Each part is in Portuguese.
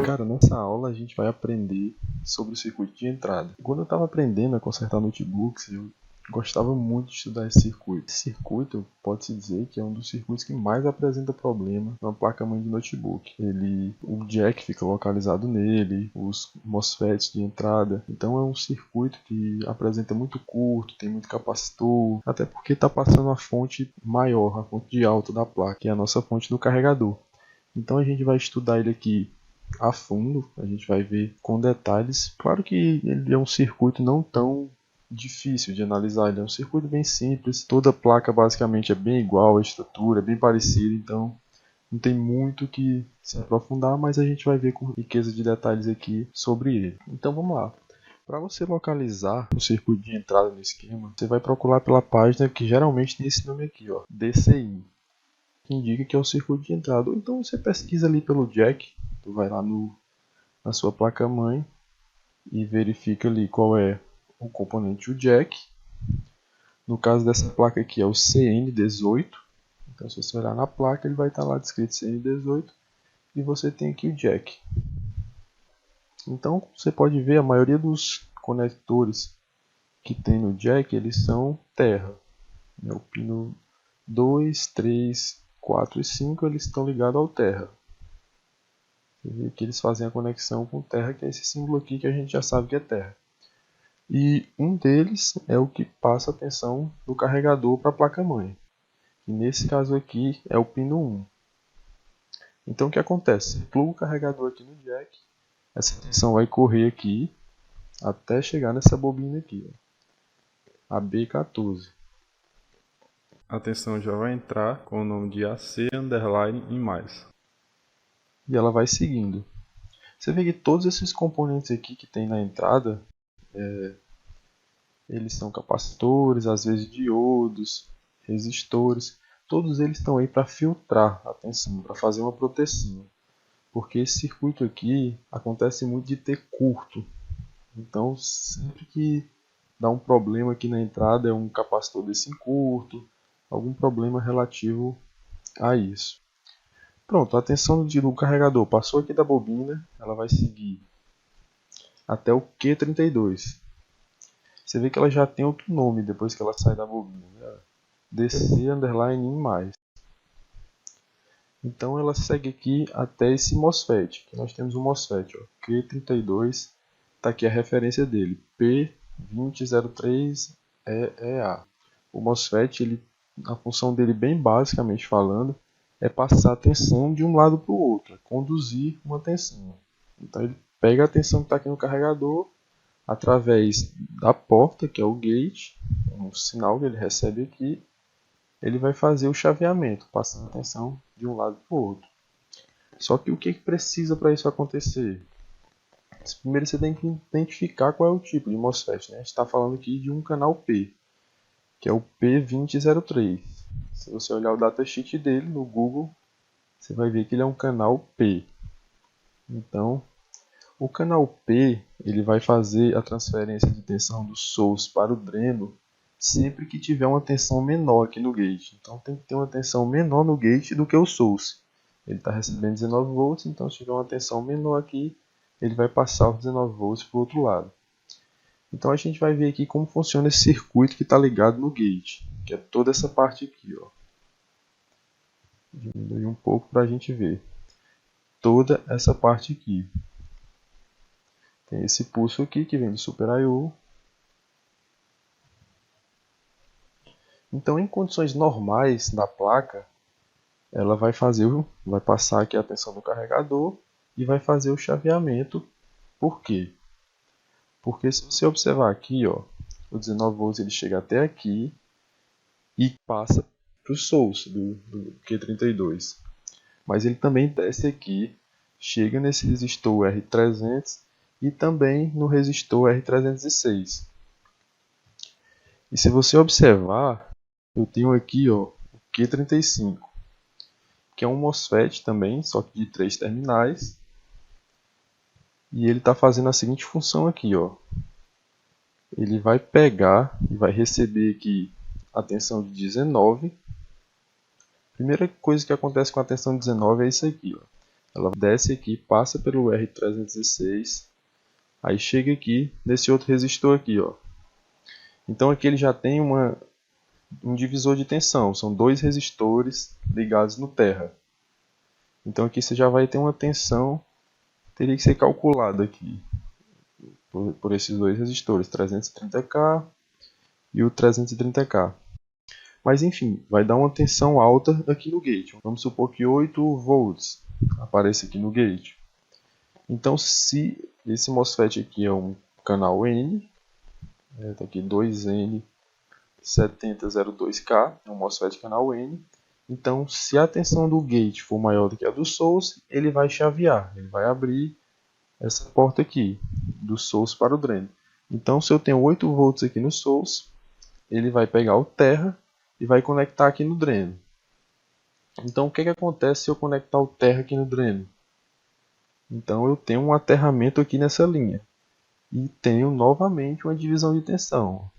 Cara, nessa aula a gente vai aprender sobre o circuito de entrada. Quando eu estava aprendendo a consertar notebooks, eu gostava muito de estudar esse circuito. Esse circuito, pode-se dizer que é um dos circuitos que mais apresenta problema na placa-mãe de notebook. O jack fica localizado nele, os MOSFETs de entrada. Então é um circuito que apresenta muito curto, tem muito capacitor, até porque está passando a fonte maior, a fonte de alta da placa, que é a nossa fonte do carregador. Então a gente vai estudar ele aqui a fundo, a gente vai ver com detalhes. Claro que ele é um circuito não tão difícil de analisar, ele é um circuito bem simples, toda placa basicamente é bem igual, a estrutura é bem parecida, então não tem muito que se aprofundar, mas a gente vai ver com riqueza de detalhes aqui sobre ele. Então vamos lá. Para você localizar o circuito de entrada no esquema, você vai procurar pela página que geralmente tem esse nome aqui, ó, DCI, que indica que é o circuito de entrada. Ou então você pesquisa ali pelo jack, tu vai lá na sua placa-mãe e verifica ali qual é o componente do jack. No caso dessa placa aqui é o CN18. Então se você olhar na placa, ele vai estar lá descrito CN18 e você tem aqui o jack. Então você pode ver a maioria dos conectores que tem no jack, eles são terra. O pino 2, 3, 4 e 5 eles estão ligados ao terra. Você vê que eles fazem a conexão com terra, que é esse símbolo aqui que a gente já sabe que é terra. E um deles é o que passa a tensão do carregador para a placa-mãe. E nesse caso aqui é o pino 1. Então o que acontece? Você pluga o carregador aqui no jack, essa tensão vai correr aqui até chegar nessa bobina aqui, ó, a B14. A tensão já vai entrar com o nome de AC underline em mais. E ela vai seguindo. Você vê que todos esses componentes aqui que tem na entrada, eles são capacitores, às vezes diodos, resistores, todos eles estão aí para filtrar a tensão, para fazer uma proteção. Porque esse circuito aqui acontece muito de ter curto. Então sempre que dá um problema aqui na entrada é um capacitor desse em curto, algum problema relativo a isso. Pronto, a tensão do carregador passou aqui da bobina, ela vai seguir até o Q32. Você vê que ela já tem outro nome depois que ela sai da bobina, né? DC underline em mais. Então ela segue aqui até esse MOSFET, que nós temos um MOSFET, ó, Q32, está aqui a referência dele, P2003EEA. O MOSFET, a função dele bem basicamente falando, é passar a tensão de um lado para o outro, é conduzir uma tensão. Então ele pega a tensão que está aqui no carregador, através da porta, que é o gate, um sinal que ele recebe aqui, ele vai fazer o chaveamento, passando a tensão de um lado para o outro. Só que o que precisa para isso acontecer? Primeiro você tem que identificar qual é o tipo de MOSFET, né? A gente está falando aqui de um canal P, que é o P2003. Se você olhar o datasheet dele no Google, você vai ver que ele é um canal P. Então, o canal P ele vai fazer a transferência de tensão do source para o dreno sempre que tiver uma tensão menor aqui no gate. Então tem que ter uma tensão menor no gate do que o source. Ele está recebendo 19 volts, então se tiver uma tensão menor aqui, ele vai passar os 19 volts para o outro lado. Então a gente vai ver aqui como funciona esse circuito que está ligado no gate, que é toda essa parte aqui. Ó. Diminuir um pouco para a gente ver. Toda essa parte aqui. Tem esse pulso aqui que vem do Super I/O. Então, em condições normais da placa, ela vai passar aqui a tensão do carregador e vai fazer o chaveamento. Por quê? Porque se você observar aqui, ó, o 19 volts ele chega até aqui e passa para o source do Q32. Mas ele também desce aqui, chega nesse resistor R300 e também no resistor R306. E se você observar, eu tenho aqui o Q35, que é um MOSFET também, só que de 3 terminais. E ele está fazendo a seguinte função aqui, ó. Ele vai pegar e vai receber aqui a tensão de 19. Primeira coisa que acontece com a tensão de 19 é isso aqui, ó. Ela desce aqui, passa pelo R316, aí chega aqui nesse outro resistor aqui, ó. Então aqui ele já tem um divisor de tensão, são dois resistores ligados no terra. Então aqui você já vai ter uma tensão, teria que ser calculada aqui por esses dois resistores, 330K e o 330K. Mas enfim, vai dar uma tensão alta aqui no gate. Vamos supor que 8 volts apareça aqui no gate. Então se esse MOSFET aqui é um canal N, tá aqui 2N7002K, é um MOSFET canal N. Então se a tensão do gate for maior do que a do source, ele vai chavear, ele vai abrir essa porta aqui, do source para o drain. Então se eu tenho 8 volts aqui no source, ele vai pegar o terra e vai conectar aqui no dreno. Então o que acontece se eu conectar o terra aqui no dreno? Então eu tenho um aterramento aqui nessa linha. E tenho novamente uma divisão de tensão.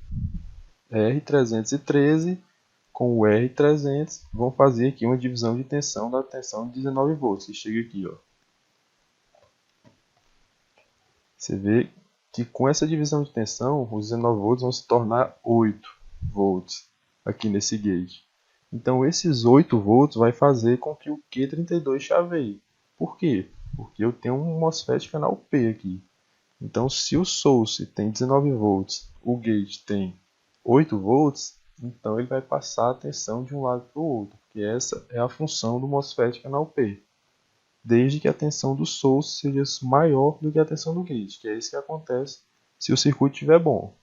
R313 com o R300 vão fazer aqui uma divisão de tensão da tensão de 19 volts. Que chega aqui, ó. Você vê que com essa divisão de tensão, os 19 volts vão se tornar 8 volts aqui nesse gate. Então esses 8 volts vai fazer com que o Q32 chaveie. Por quê? Porque eu tenho um MOSFET canal P aqui. Então se o source tem 19 volts, o gate tem 8 volts, então ele vai passar a tensão de um lado para o outro. Porque essa é a função do MOSFET canal P. Desde que a tensão do source seja maior do que a tensão do gate, que é isso que acontece se o circuito estiver bom.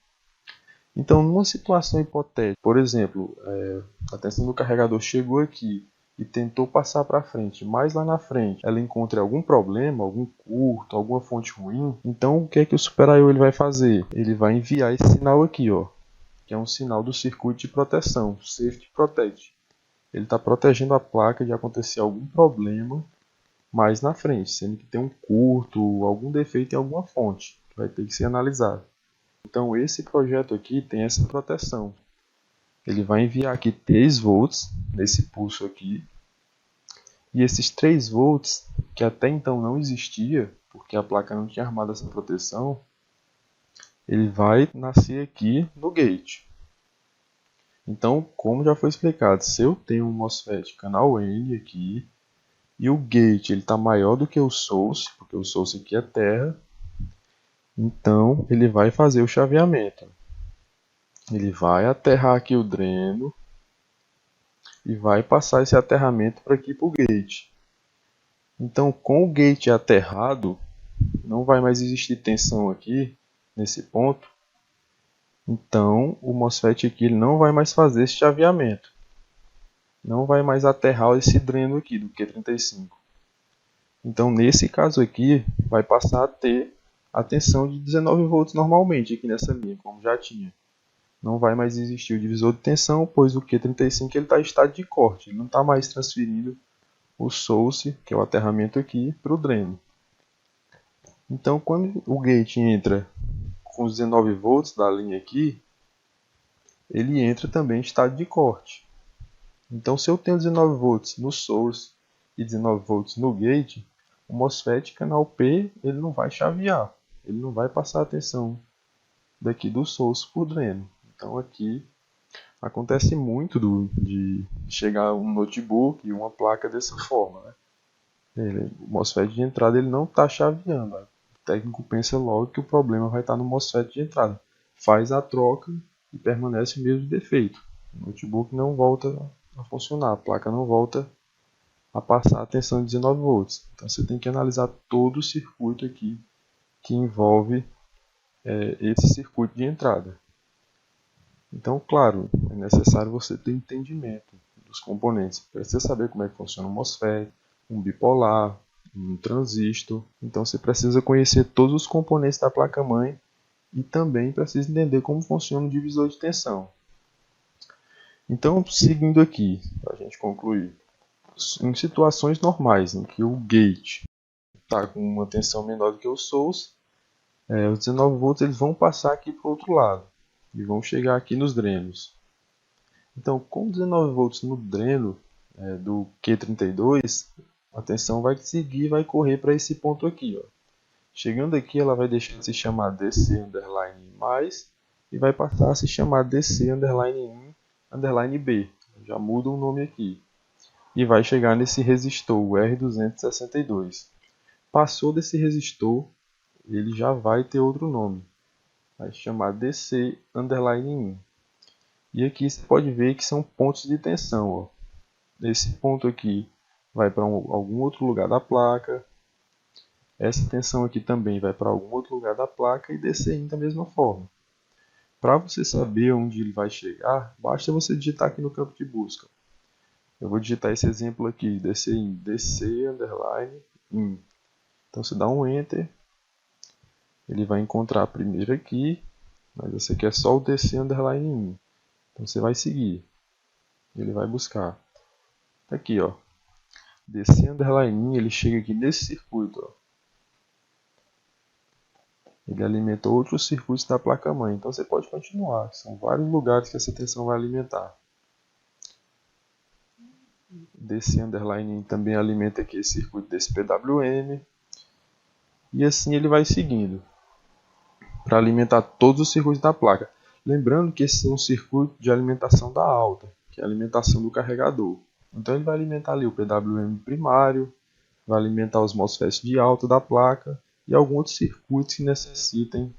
Então, numa situação hipotética, por exemplo, a tensão do carregador chegou aqui e tentou passar para frente, mas lá na frente ela encontra algum problema, algum curto, alguma fonte ruim, então o que é que o Super I/O ele vai fazer? Ele vai enviar esse sinal aqui, ó, que é um sinal do circuito de proteção, Safety Protect. Ele está protegendo a placa de acontecer algum problema mais na frente, sendo que tem um curto, algum defeito em alguma fonte, que vai ter que ser analisado. Então esse projeto aqui tem essa proteção. Ele vai enviar aqui 3 volts nesse pulso aqui. E esses 3 volts, que até então não existia, porque a placa não tinha armado essa proteção, ele vai nascer aqui no gate. Então, como já foi explicado, se eu tenho um MOSFET canal N aqui, e o gate está maior do que o source, porque o source aqui é terra, então ele vai fazer o chaveamento. Ele vai aterrar aqui o dreno e vai passar esse aterramento para aqui para o gate. Então, com o gate aterrado, não vai mais existir tensão aqui nesse ponto. Então, o MOSFET aqui ele não vai mais fazer esse chaveamento. Não vai mais aterrar esse dreno aqui do Q35. Então, nesse caso aqui, vai passar a ter a tensão de 19 volts normalmente aqui nessa linha, como já tinha. Não vai mais existir o divisor de tensão, pois o Q35 está em estado de corte. Ele não está mais transferindo o source, que é o aterramento aqui, para o dreno. Então, quando o gate entra com os 19 volts da linha aqui, ele entra também em estado de corte. Então, se eu tenho 19 volts no source e 19 volts no gate, o MOSFET canal P ele não vai chavear, ele não vai passar a tensão daqui do source para o dreno. Então, aqui acontece muito de chegar um notebook e uma placa dessa forma, né? O MOSFET de entrada ele não está chaveando. O técnico pensa logo que o problema vai estar no MOSFET de entrada. Faz a troca e permanece o mesmo defeito. O notebook não volta a funcionar, a placa não volta a passar a tensão de 19 volts. Então você tem que analisar todo o circuito aqui que envolve esse circuito de entrada. Então, claro, é necessário você ter entendimento dos componentes. Precisa saber como é que funciona um MOSFET, um bipolar, um transistor. Então você precisa conhecer todos os componentes da placa-mãe e também precisa entender como funciona o divisor de tensão. Então, seguindo aqui, para a gente concluir, em situações normais, em que o gate está com uma tensão menor do que o source, os 19 volts eles vão passar aqui para o outro lado e vão chegar aqui nos drenos. Então, com 19 volts no dreno do Q32, a tensão vai seguir e vai correr para esse ponto aqui. Ó. Chegando aqui, ela vai deixar de se chamar DC underline mais e vai passar a se chamar DC underline in underline B. Já muda o nome aqui. E vai chegar nesse resistor, o R262. Passou desse resistor, ele já vai ter outro nome. Vai se chamar DC underline in. E aqui você pode ver que são pontos de tensão. Ó. Esse ponto aqui vai para algum outro lugar da placa. Essa tensão aqui também vai para algum outro lugar da placa e DC in da mesma forma. Para você saber onde ele vai chegar, basta você digitar aqui no campo de busca. Eu vou digitar esse exemplo aqui, DC in, DC underline in. Então você dá um Enter, ele vai encontrar primeiro aqui, mas esse aqui é só o DC underline in. Então você vai seguir, ele vai buscar. Tá aqui, ó, DC underline in, ele chega aqui nesse circuito, ó. Ele alimenta outros circuitos da placa-mãe. Então você pode continuar. São vários lugares que essa tensão vai alimentar. DC underline também alimenta aqui esse circuito desse PWM. E assim ele vai seguindo. Para alimentar todos os circuitos da placa. Lembrando que esse é um circuito de alimentação da alta. Que é a alimentação do carregador. Então ele vai alimentar ali o PWM primário. Vai alimentar os MOSFETs de alta da placa. E alguns outros circuitos que necessitem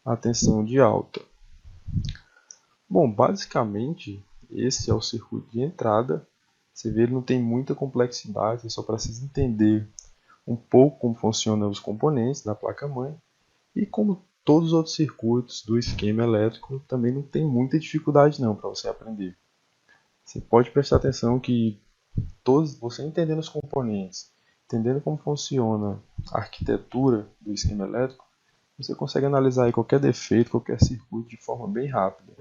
a tensão de alta. Bom, basicamente esse é o circuito de entrada. Você vê, ele não tem muita complexidade, você só precisa entender um pouco como funcionam os componentes da placa-mãe. E como todos os outros circuitos do esquema elétrico, também não tem muita dificuldade não para você aprender. Você pode prestar atenção que você entendendo os componentes, entendendo como funciona a arquitetura do esquema elétrico, você consegue analisar aí qualquer defeito, qualquer circuito de forma bem rápida.